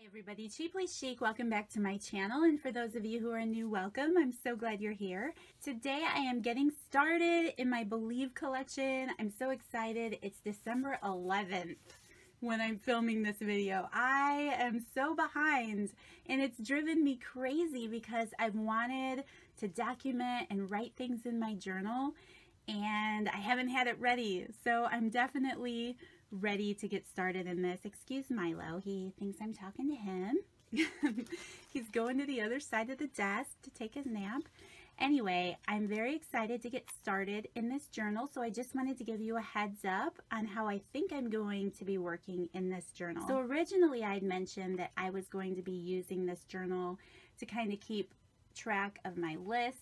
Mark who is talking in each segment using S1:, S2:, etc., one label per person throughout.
S1: Everybody, Cheaply Chic, welcome back to my channel, and for those of you who are new, welcome. I'm so glad you're here. Today I am getting started in my Believe collection. I'm so excited. It's December 11th when I'm filming this video. I am so behind, and it's driven me crazy because I've wanted to document and write things in my journal, and I haven't had it ready. So I'm definitely ready to get started in this. Excuse Milo, he thinks I'm talking to him. He's going to the other side of the desk to take his nap. Anyway, I'm very excited to get started in this journal, so I just wanted to give you a heads up on how I think I'm going to be working in this journal. So originally I'd mentioned that I was going to be using this journal to kind of keep track of my lists,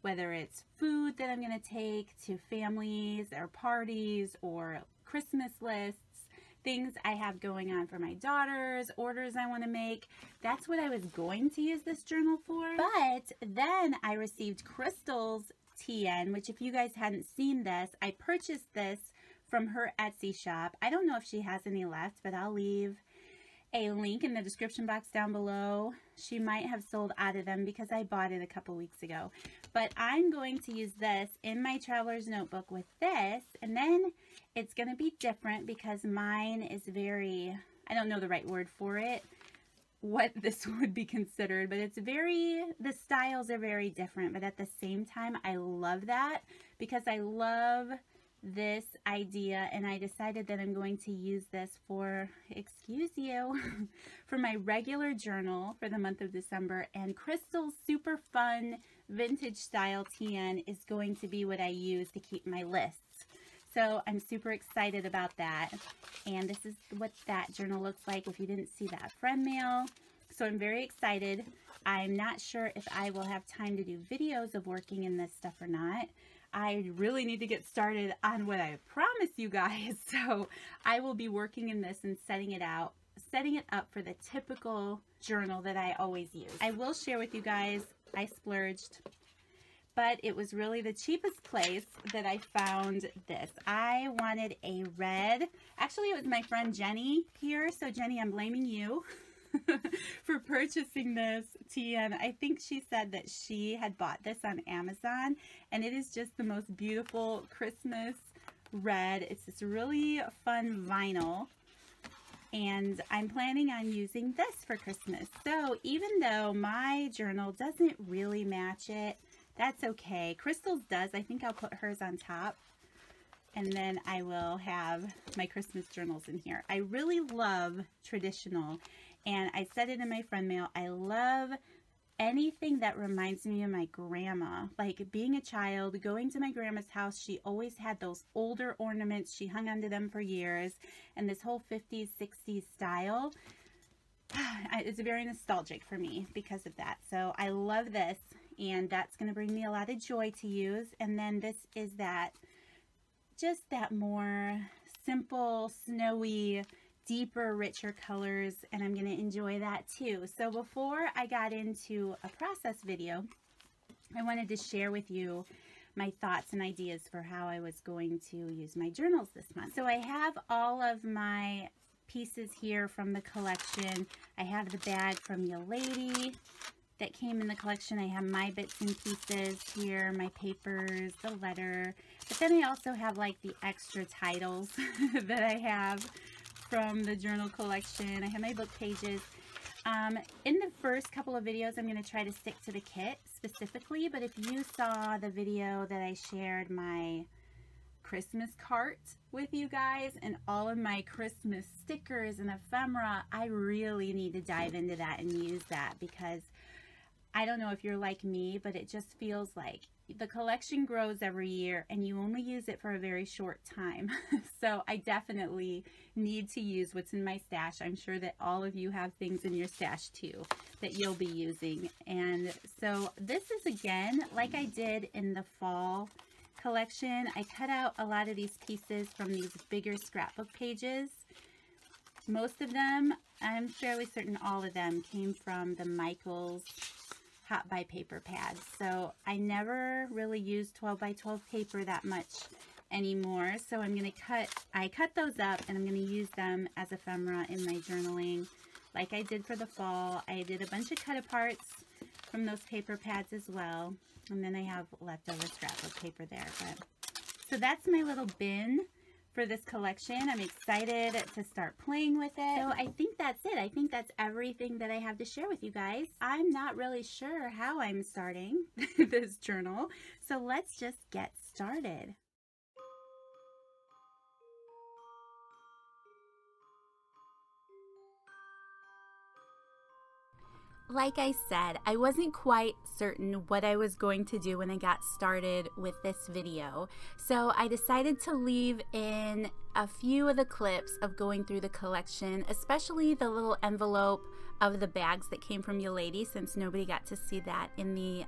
S1: whether it's food that I'm going to take to families or parties or Christmas lists, things I have going on for my daughters, orders I want to make. That's what I was going to use this journal for. But then I received Crystal's TN, which if you guys hadn't seen this, I purchased this from her Etsy shop. I don't know if she has any left, but I'll leave a link in the description box down below. She might have sold out of them because I bought it a couple weeks ago. But I'm going to use this in my traveler's notebook with this, and then it's going to be different because mine is very, I don't know the right word for it, what this would be considered, but it's very, the styles are very different, but at the same time I love that because I love this idea, and I decided that I'm going to use this for, excuse you, for my regular journal for the month of December, and Crystal's super fun vintage style TN is going to be what I use to keep my lists. So I'm super excited about that, and this is what that journal looks like if you didn't see that friend mail. So I'm very excited. I'm not sure if I will have time to do videos of working in this stuff or not. I really need to get started on what I promised you guys. So I will be working in this and setting it up for the typical journal that I always use. I will share with you guys, I splurged, but it was really the cheapest place that I found this. I wanted a red, actually it was my friend Jenny here. So Jenny, I'm blaming you for purchasing this TN. I think she said that she had bought this on Amazon, and it is just the most beautiful Christmas red. It's this really fun vinyl, and I'm planning on using this for Christmas. So even though my journal doesn't really match it, that's okay. Crystal's does. I think I'll put hers on top, and then I will have my Christmas journals in here. I really love traditional, and I said it in my friend mail, I love anything that reminds me of my grandma. Like being a child, going to my grandma's house, she always had those older ornaments. She hung onto them for years, and this whole 50s, 60s style, it's very nostalgic for me because of that. So I love this, and that's going to bring me a lot of joy to use. And then this is that, just that more simple, snowy, deeper, richer colors, and I'm going to enjoy that too. So before I got into a process video, I wanted to share with you my thoughts and ideas for how I was going to use my journals this month. So I have all of my pieces here from the collection. I have the bag from Ya Lady that came in the collection. I have my bits and pieces here, my papers, the letter, but then I also have like the extra titles that I have from the journal collection. I have my book pages. In the first couple of videos, I'm going to try to stick to the kit specifically, but if you saw the video that I shared my Christmas cart with you guys and all of my Christmas stickers and ephemera, I really need to dive into that and use that, because I don't know if you're like me, but it just feels like the collection grows every year and you only use it for a very short time. So I definitely need to use what's in my stash. I'm sure that all of you have things in your stash too that you'll be using. And so this is, again, like I did in the fall collection, I cut out a lot of these pieces from these bigger scrapbook pages. Most of them, I'm fairly certain all of them, came from the Michaels Hot by Paper pads. So I never really use 12 by 12 paper that much anymore. So I'm going to I cut those up, and I'm going to use them as ephemera in my journaling. like I did for the fall. I did a bunch of cut aparts from those paper pads as well. And then I have leftover scrapbook paper there. So that's my little bin for this collection. I'm excited to start playing with it. So I think that's it. I think that's everything that I have to share with you guys. I'm not really sure how I'm starting this journal. So let's just get started. Like I said, I wasn't quite certain what I was going to do when I got started with this video. So I decided to leave in a few of the clips of going through the collection, especially the little envelope of the bags that came from Yalady, since nobody got to see that in the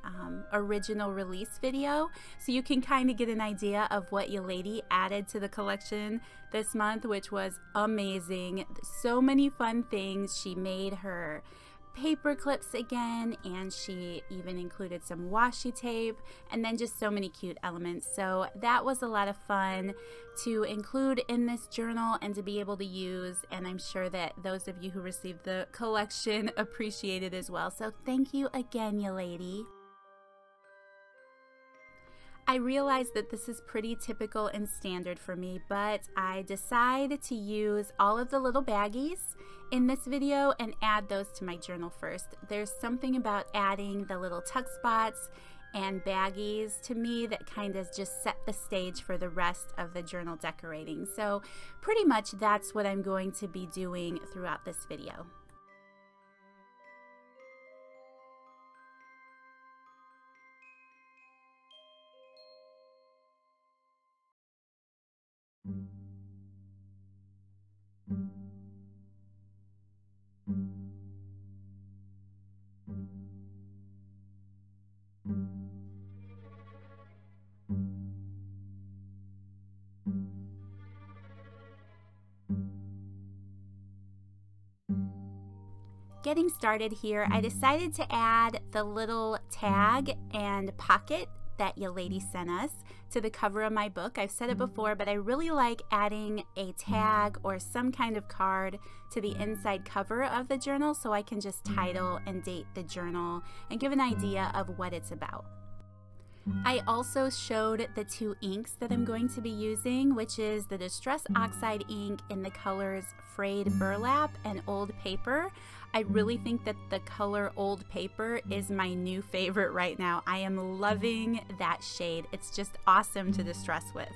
S1: original release video. So you can kind of get an idea of what Yalady added to the collection this month, which was amazing. So many fun things. She made her paper clips again, and she even included some washi tape, and then just so many cute elements. So that was a lot of fun to include in this journal and to be able to use, and I'm sure that those of you who received the collection appreciate it as well. So thank you again, Yalady. I realize that this is pretty typical and standard for me, but I decided to use all of the little baggies in this video and add those to my journal first. There's something about adding the little tuck spots and baggies to me that kind of just set the stage for the rest of the journal decorating. So pretty much that's what I'm going to be doing throughout this video. Getting started here, I decided to add the little tag and pocket that Yalady sent us to the cover of my book. I've said it before, but I really like adding a tag or some kind of card to the inside cover of the journal so I can just title and date the journal and give an idea of what it's about. I also showed the two inks that I'm going to be using, which is the Distress Oxide ink in the colors Frayed Burlap and Old Paper. I really think that the color Old Paper is my new favorite right now. I am loving that shade. It's just awesome to distress with.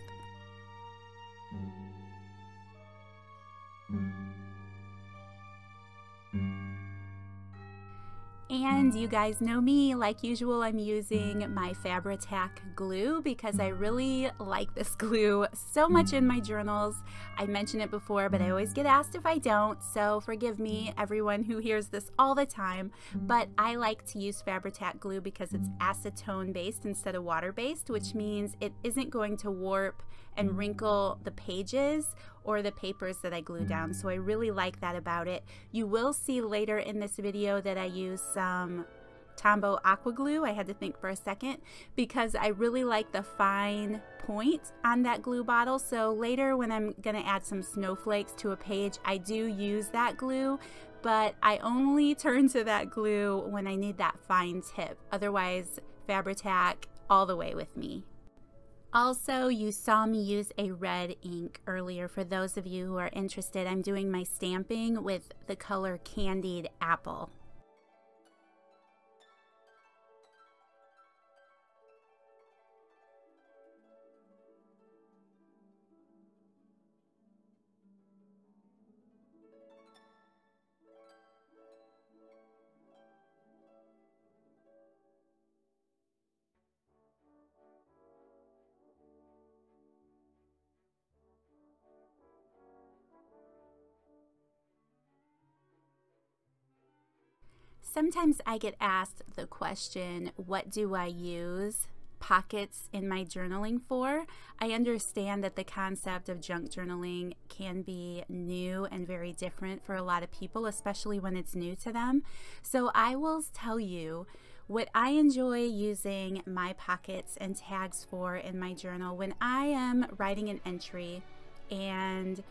S1: And you guys know me, like usual, I'm using my Fabri-Tac glue because I really like this glue so much in my journals. I mentioned it before, but I always get asked if I don't, so forgive me, everyone who hears this all the time. But I like to use Fabri-Tac glue because it's acetone based instead of water based, which means it isn't going to warp and wrinkle the pages or the papers that I glue down. So I really like that about it. You will see later in this video that I use some Tombow aqua glue. I had to think for a second because I really like the fine point on that glue bottle. So later when I'm gonna add some snowflakes to a page, I do use that glue, but I only turn to that glue when I need that fine tip. Otherwise, Fabri-Tac all the way with me. Also, you saw me use a red ink earlier. For those of you who are interested, I'm doing my stamping with the color Candied Apple. Sometimes I get asked the question, what do I use pockets in my journaling for? I understand that the concept of junk journaling can be new and very different for a lot of people, especially when it's new to them. So I will tell you what I enjoy using my pockets and tags for in my journal when I am writing an entry and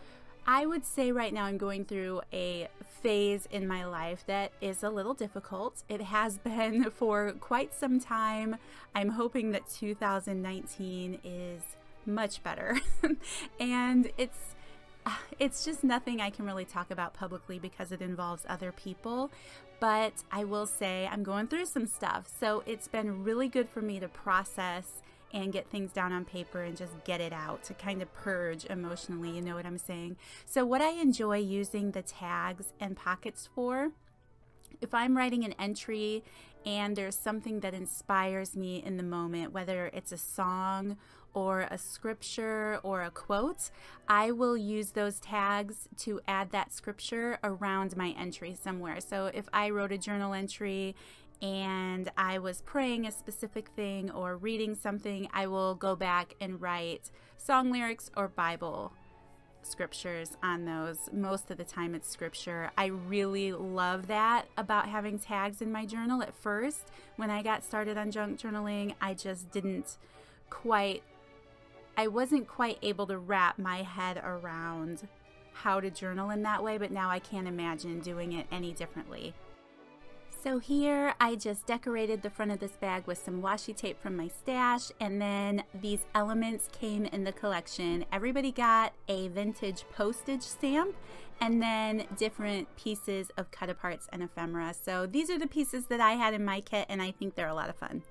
S1: I would say right now I'm going through a phase in my life that is a little difficult. It has been for quite some time. I'm hoping that 2019 is much better. And it's just nothing I can really talk about publicly because it involves other people. But I will say I'm going through some stuff. So it's been really good for me to process and get things down on paper and just get it out to kind of purge emotionally, you know what I'm saying? So what I enjoy using the tags and pockets for, if I'm writing an entry and there's something that inspires me in the moment, whether it's a song or a scripture or a quote, I will use those tags to add that scripture around my entry somewhere. So if I wrote a journal entry and I was praying a specific thing or reading something, I will go back and write song lyrics or Bible scriptures on those. Most of the time it's scripture. I really love that about having tags in my journal. At first, when I got started on junk journaling, I wasn't quite able to wrap my head around how to journal in that way, but now I can't imagine doing it any differently. So here I just decorated the front of this bag with some washi tape from my stash, and then these elements came in the collection. Everybody got a vintage postage stamp and then different pieces of cut aparts and ephemera. So these are the pieces that I had in my kit, and I think they're a lot of fun.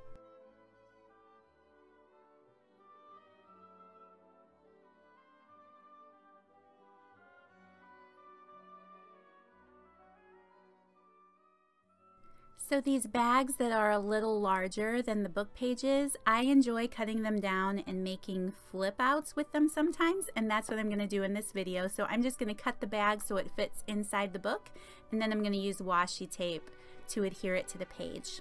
S1: So these bags that are a little larger than the book pages, I enjoy cutting them down and making flip outs with them sometimes, and that's what I'm going to do in this video. So I'm just going to cut the bag so it fits inside the book, and then I'm going to use washi tape to adhere it to the page.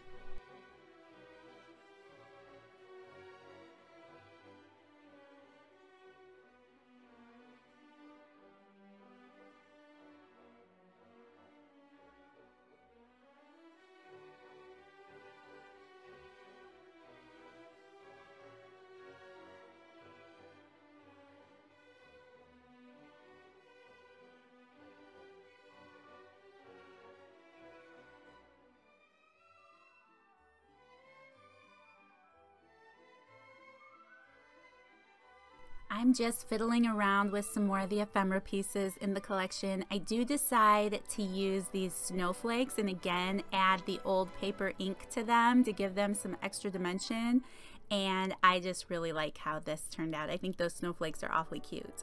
S1: I'm just fiddling around with some more of the ephemera pieces in the collection. I do decide to use these snowflakes and again add the old paper ink to them to give them some extra dimension, and I just really like how this turned out. I think those snowflakes are awfully cute.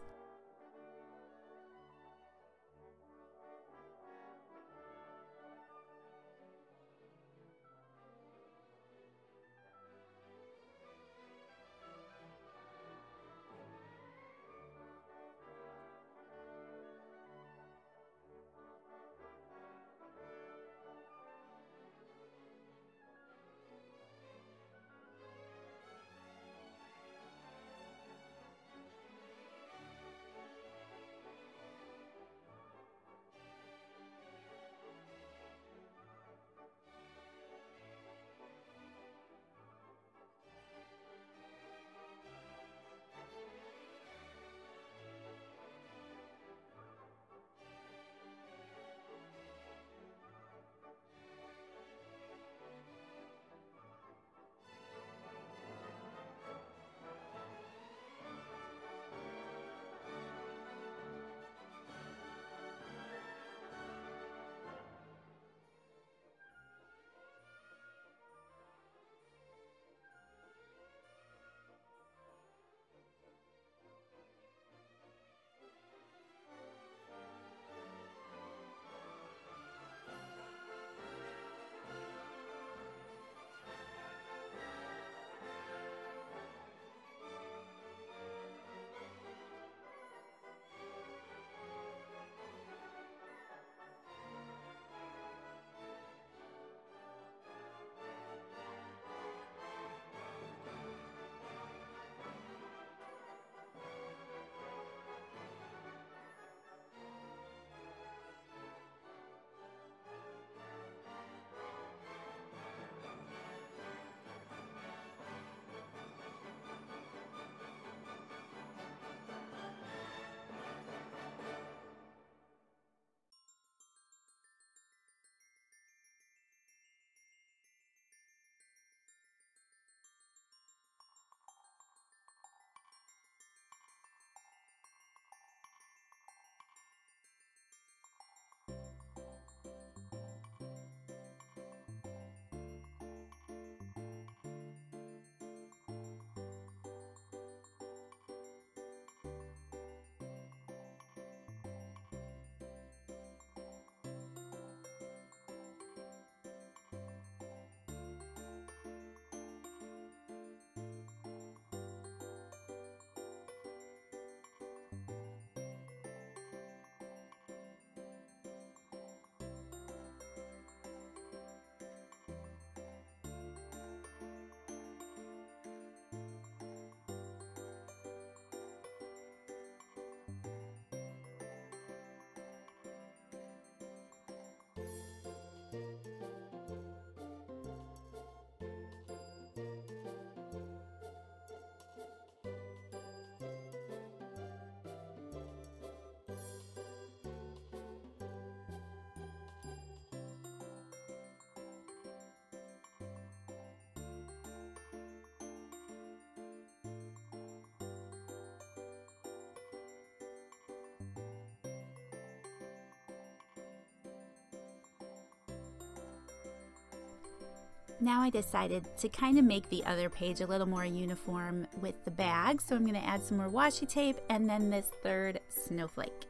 S1: Now I decided to kind of make the other page a little more uniform with the bag, so I'm going to add some more washi tape and then this third snowflake.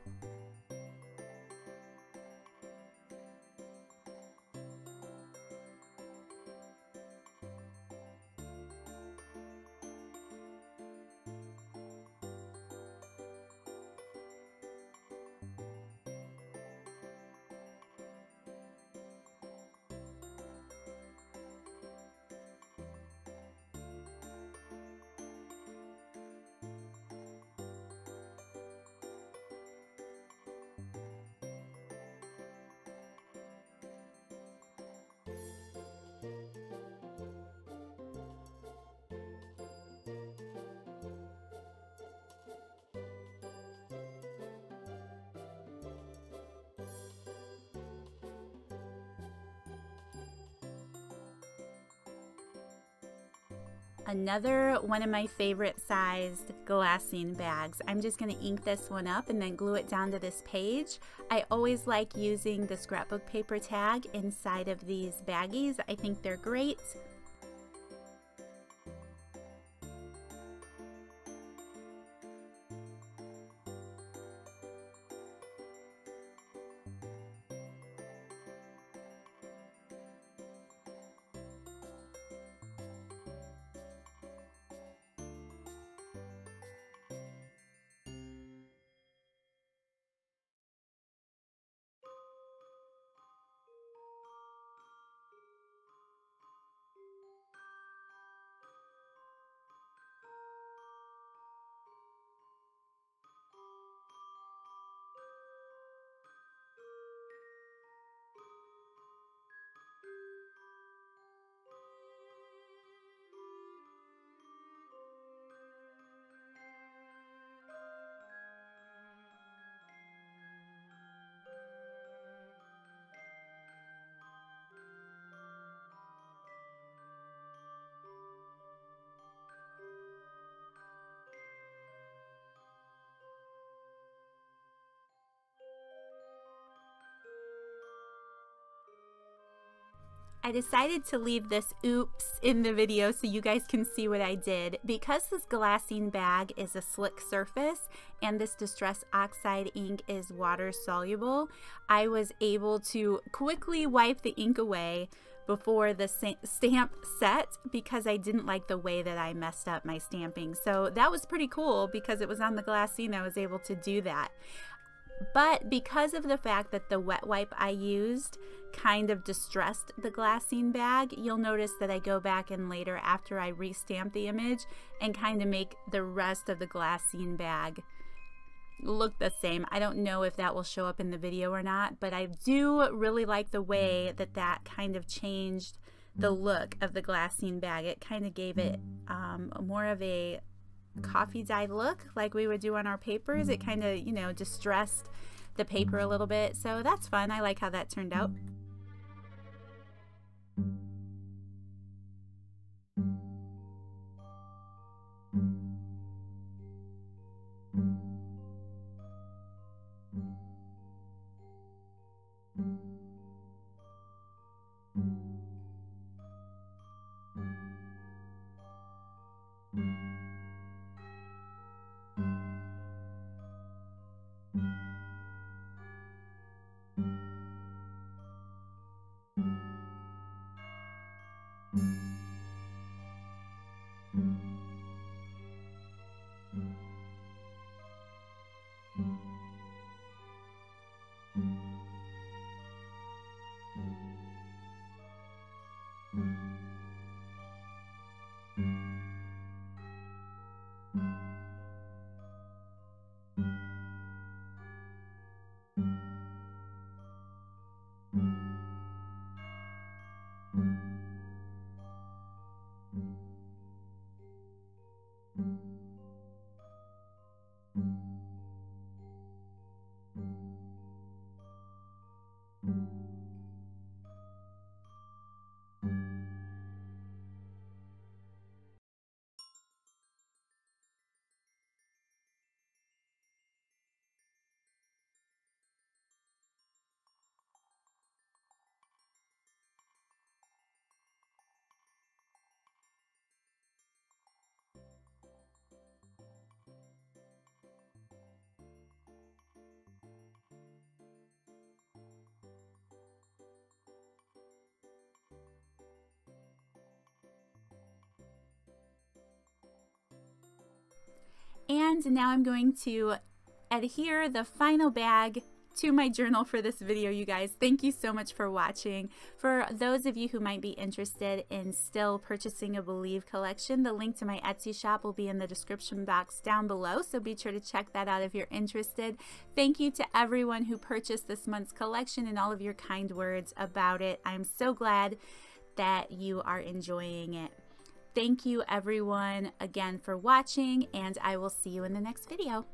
S1: Another one of my favorite sized glassine bags. I'm just going to ink this one up and then glue it down to this page. I always like using the scrapbook paper tag inside of these baggies. I think they're great. I decided to leave this oops in the video so you guys can see what I did. Because this glassine bag is a slick surface and this Distress Oxide ink is water soluble, I was able to quickly wipe the ink away before the stamp set because I didn't like the way that I messed up my stamping. So that was pretty cool because it was on the glassine. I was able to do that. But because of the fact that the wet wipe I used kind of distressed the glassine bag, you'll notice that I go back in later after I restamp the image and kind of make the rest of the glassine bag look the same. I don't know if that will show up in the video or not, but I do really like the way that that kind of changed the look of the glassine bag. It kind of gave it more of a coffee dyed look like we would do on our papers. It kind of, you know, distressed the paper a little bit, so that's fun. I like how that turned out. And now I'm going to adhere the final bag to my journal for this video, you guys. Thank you so much for watching. For those of you who might be interested in still purchasing a Believe collection, the link to my Etsy shop will be in the description box down below, so be sure to check that out if you're interested. Thank you to everyone who purchased this month's collection and all of your kind words about it. I'm so glad that you are enjoying it. Thank you everyone again for watching, and I will see you in the next video.